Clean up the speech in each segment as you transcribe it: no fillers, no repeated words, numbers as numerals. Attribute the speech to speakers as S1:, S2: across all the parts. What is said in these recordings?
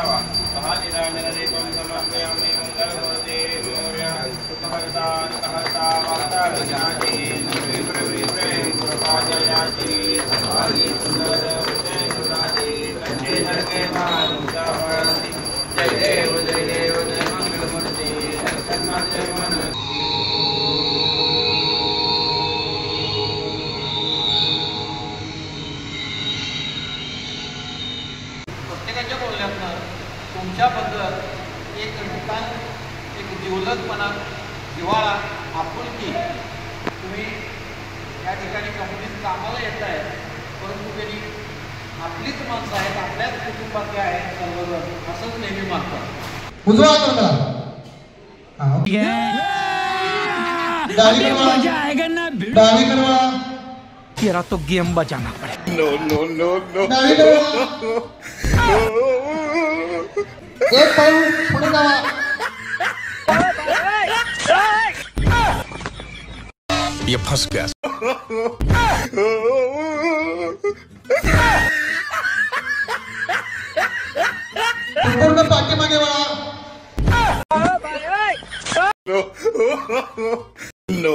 S1: लावा महानिराजनदीपं समर्पयामि मंगलमूर्ते गौर्या सुखहर्ता कहर्ता वार्ता विजाति विप्रे कृपाजयाति आदि सुंदर सुरादि कंठे नरके मानुषा वरति जय देव जय मंगलमूर्ते सन्नाथ जय मन
S2: तुमच्याबद्दल एक ठिकाण एक जिवलगपणा जिव्हाळा आपुलकी तुम्ही या ठिकाणी कंपनीत कामाला येत आहे परंतु त्यांनी आपलीच माणसं आहेत आपल्याच कुटुंबातले आहेत सर्वजण असंच नेहमी मानतात.
S3: उजवा
S4: तेरा तो गेम बचाना पड़ेगा.
S3: नो एक पाऊल पुढे जावा.
S4: ये फंस गया.
S3: पूर्ण पाठीमागे वळा.
S4: नो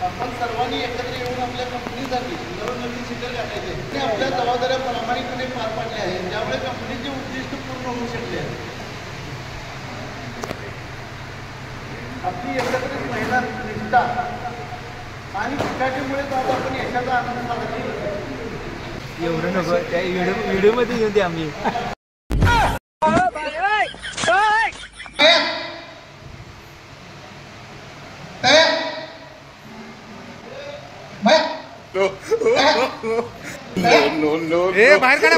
S2: आपण सर्वांनी एकत्र येऊन आपल्या कंपनीसाठी नवनवीन शिखर गाठायचे आणि आपल्या जबाबदाऱ्या प्रामाणिकपणे पार पाडल्या आहेत ज्यामुळे कंपनीचे उद्दिष्ट पूर्ण होऊ शकले आहेत. आपली एकत्रित मेहनत निष्ठा आणि चिकाटीमुळे आज आपण यशाचा आनंद साजरा करतो.
S5: एवढं नको त्या व्हिडिओ मध्ये येऊ दे आम्ही.
S4: नो ए बाहेर काढा.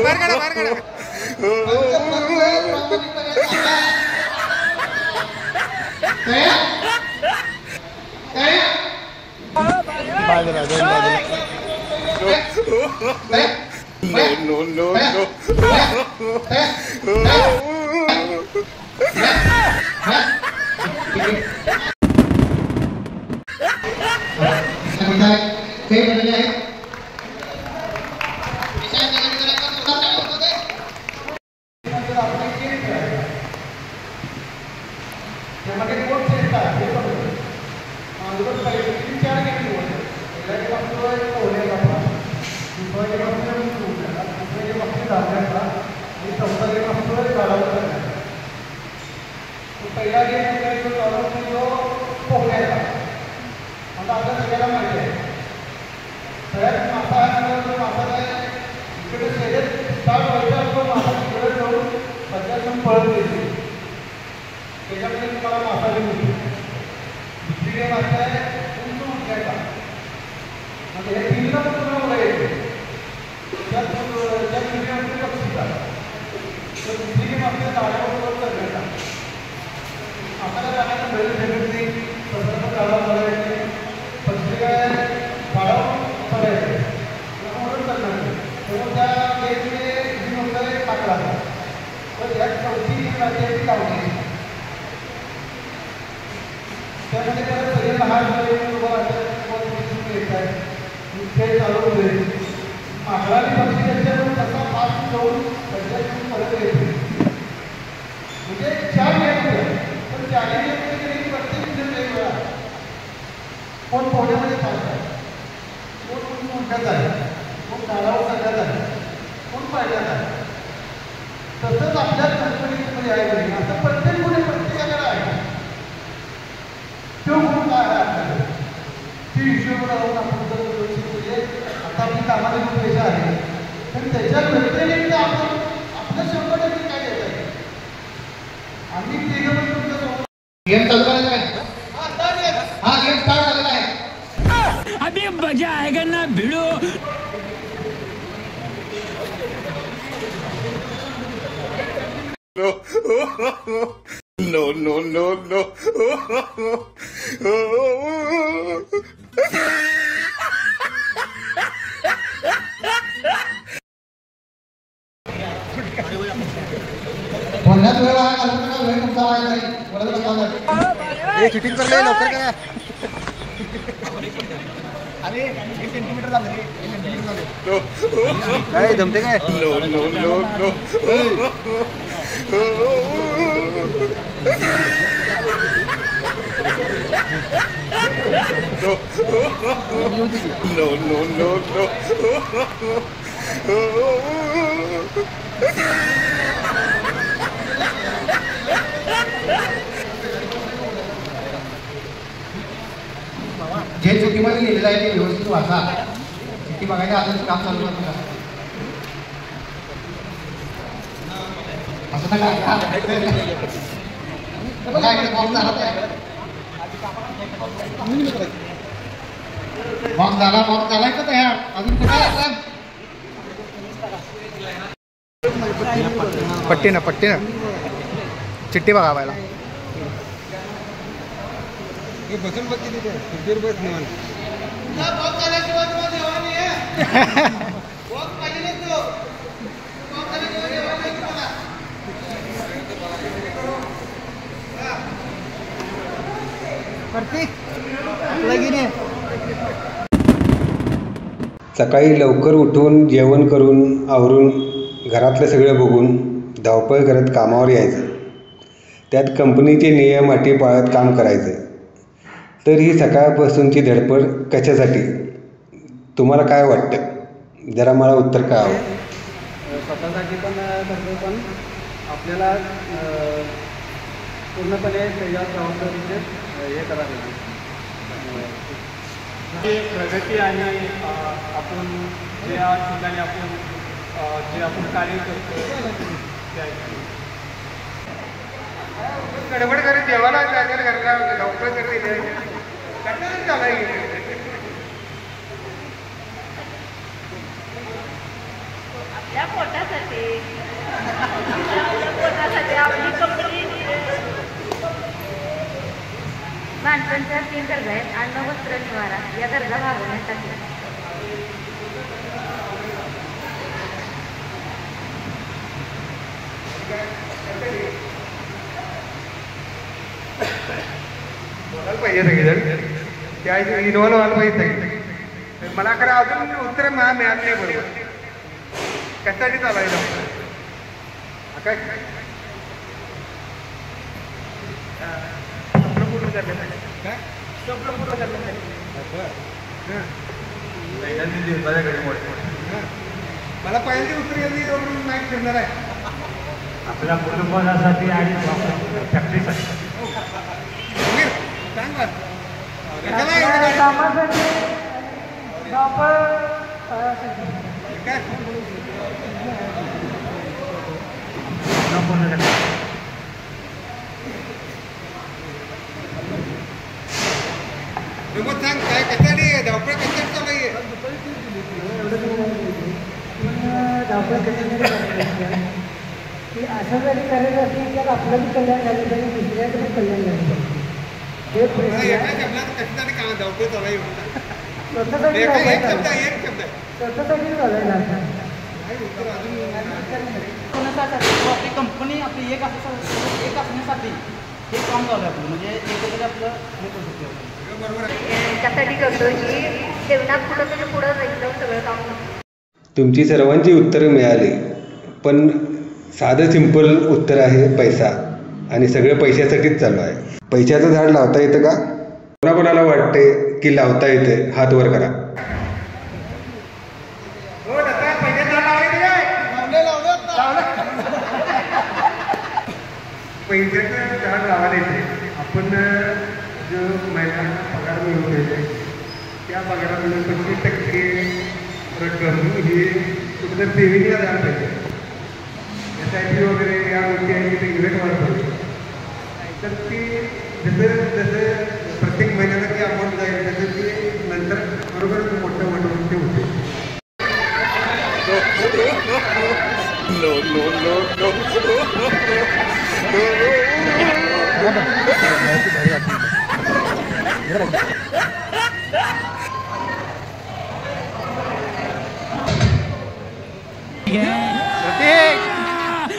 S4: नो
S2: पहिला गेम जो पोहण्याचा आता आपल्या सगळ्याला माहिती आहे. सगळ्यात मासा जो मासाला इकडे शर्यत स्टार्ट व्हायचा असतो मासा तिकडे जाऊन सध्यातून पळत येते त्याच्यामध्ये तुम्हाला मासाली मिळतो. दुसरी गेम असं आहे उंच उंचायचा म्हणजे हे तीनला पण तुम्हाला उडा येते त्यात मिडियमची पक्षीचा तर दुसरी गेम आपल्या झाडावर करण्याचा आपल्याला जाण्याचं बैल भेटत नाही तसं झाडा पडायचे पक्षी काय झाडावर पडायचे म्हणून करणार तेव्हा त्या गेममध्ये जी वगैरे टाकला तर यात चौथी राज्याची लावली त्यामध्ये परत सगळे लहान उभं राहतात येत आहे खेळ चालू होते मागळाने पक्षी त्याच्यावरून कसा पास जाऊन त्याच्यातून परत येते म्हणजे 4 गेम होते पण 4 गेममध्ये प्रत्येक जण वेगवेगळा कोण पोहण्यामध्ये पास आहे कोण मोठ्यात आहे कोण झाडावर सगळ्यात आहे कोण पाहिल्यात आहे. तसंच आपल्याच कंपनीमध्ये आहे बघ असं प्रत्येक गुण प्रत्येकाकडे आहे. तो गुण काय आहे आपल्याला ती हिशोब लावून आपण जर म्हणजे आता आपली कामाला खूप पैसा आहे पण त्याच्या व्यतिरिक्त आपण आपल्या 100% काय देत आहे आम्ही तिघं पण तुमच्यासोबत
S3: गेम चालू करायचा आहे. हा गेम स्टार्ट झालेला आहे.
S4: अभी मजा आएगा ना भिड़ो. No.
S3: बोलण्यात वेळ घालवू नका. वेळ तुमचा व्हायला नाही बोलत बसला हे शूटिंग करले लवकर करा अरे 1 सेंटीमीटर झालं रे 1 सेंटीमीटर झालं काय जमते काय
S4: No, no, no, no. No, no, no, no.
S3: जे चिठ्ठीमध्ये लिहिलेलं आहे ते व्यवस्थित वाचा चिठ्ठी बघायच्या आधीच काम चालू करतो असं तर काय फॉर्म झालाय का तयार अजून काय पट्टी ना चिठ्ठी बघावायला
S5: बसून बघ किती ते बस निवांत
S6: सकाळी लवकर उठून जेवण करून आवरून घरातलं सगळं बघून धावपळ करत कामावर यायचं त्यात कंपनीचे नियम अटी पाळत काम करायचं तर ही सकाळपासूनची धडपड कशासाठी तुम्हाला काय वाटतं जरा मला उत्तर कळावं
S2: स्वतःसाठी पण तसं पण आपल्याला पूर्णपणे त्याच्या जबाबदारीचे हे करायला प्रगती आणि आपण जे या ठिकाणी आपण कार्य करतो गडबड करत जेवायला घरला लवकर करते
S7: आपल्या पोटासाठी आपली कंपनी माणसांच्या 3 गरजा आहेत अन्न वस्त्र निवारा या गरजा भागवण्यासाठी
S2: बोलायला पाहिजे सगळेजण त्या इन्व्हॉल्व व्हायला पाहिजे सगळे मला खरं अजून उत्तर मिळत नाही बरोबर कशासाठी चालायचं काय स्वप्न पूर्ण करण्यासाठी काय स्वप्न पूर्ण करण्यासाठी दैनंदिन दिवसाच्या घडी मला पहिल्यांदा उत्तर येईल माहीत फिरणार आहे आपल्या कुटुंबासाठी आणि फॅक्टरीसाठी सांग काय कशासाठी धावपळ कशासाठी चालू आहे
S8: धावपळ कशासाठी की असं जरी करायचं असेल तर आपलं बी कल्याण झालं पाहिजे दुसऱ्याचं पण कल्याण झालं पाहिजे
S2: कशासाठी काम धावपळ चालू आहे
S8: स्वतःसाठी चालायला
S9: आपली कंपनी आपली एक असण्यासाठी हे काम झालं आपलं म्हणजे एकत्र आपलं हे करू शकतो
S7: त्यासाठी करतो की जेवणात पुढं जायचं सगळं काम
S6: तुमची सर्वांची उत्तरं मिळाली पण साधं सिंपल उत्तर आहे पैसा आणि सगळं पैशासाठीच चालू आहे पैशाचं झाड लावता येतं का कोणाकोणाला वाटते की लावता येते हात वर करा
S2: पैशाचं झाड लावायला येते आपण जो महिलांना पगार मिळवतो त्या पगारामध्ये 25% रक्कम ही कुठेतरी सेविंगला जायला पाहिजे SIP वगैरे या गोष्टी आहे तिथे इन्व्हेस्ट व्हायला पाहिजे तर ती जसं प्रत्येक महिन्याला ती अमाऊंट जाईल तसं ती नंतर बरोबर मोठं मोठे होते
S4: No, no, no,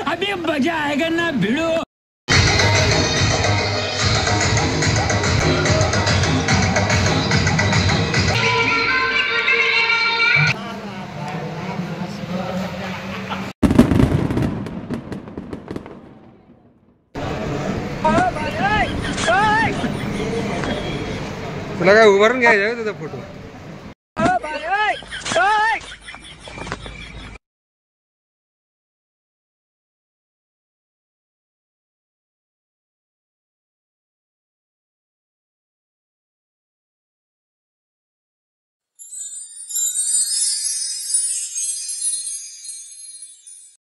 S4: अभी मजा आएगा ना भिड़ो
S6: तुला काय उभारून घ्यायचा तुझा फोटो?